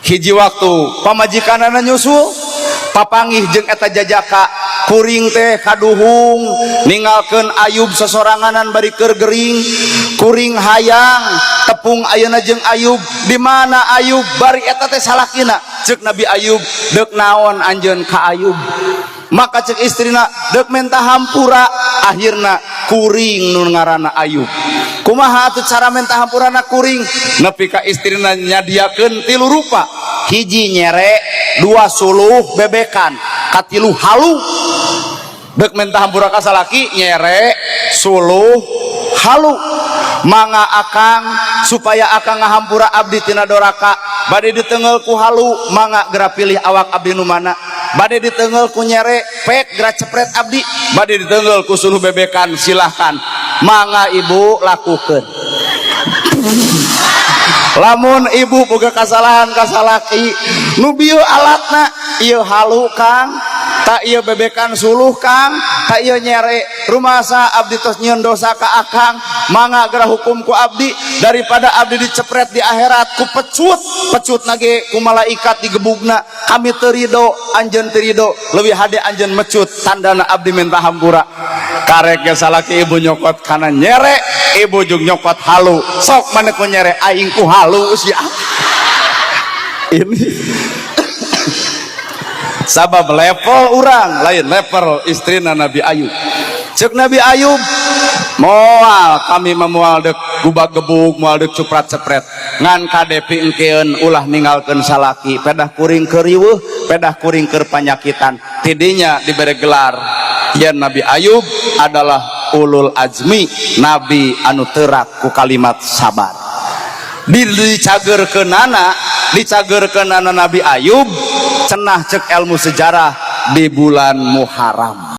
hiji waktu pamajikanana nyusul papanggih jeung eta jajaka kuring teh kaduhung ninggalkeun Ayub sesoranganan bari keur gering kuring hayang tepung ayeuna jeung Ayub di mana Ayub bari eta teh salakina ceuk Nabi Ayub deuk naon anjeun ka Ayub maka cek istrina deuk menta hampura akhirna kuring nu ngaranna Ayub kumaha atuh cara menta hampurana kuring nepi ka istrina nyadiakeun tilu rupa hiji nyere dua suluh bebekan katilu halu deuk menta hampura ka salaki nyere suluh halu mangga akang supaya akang ngahampura abdi tina doraka bade ditengeul ku halu mangga geura pilih awak abdi nu mana bade ditengeul ku nyere pek geura cepret abdi bade ditengeul ku suluh bebekan silahkan mangga ibu lakukeun lamun ibu boga kasalahan kasalaki nu bieu alatna ieu halu Kang tak ieu bebekan suluh Kang tak ieu nyere rumasa abdi tos nyieun dosa ka akang mangga geura hukum ku abdi daripada abdi dicepret di akhirat ku pecut nage ku malaikat digebugna kami teu ridho anjeun teu ridho leuwih hade anjeun mecut tandana abdi minta hampura karek ge salaki ibu nyokot kana nyere ibu jeung nyokot halu sok maneh ku nyere aing ku halu sia ini sabab level urang lain level istrina Nabi Ayub cek Nabi Ayub moal kami memual dek gubag gebug moal dek cuprat cepret ngan kadepi engkeun ulah ninggalkeun salaki pedah kuring keur riweuh pedah kuring keur panyakitan tidinya dibere gelar yen Nabi Ayub adalah ulul azmi nabi anu teurak ku kalimat sabar dicageurkeunana Nabi Ayub cenah cek ilmu sejarah di bulan Muharram.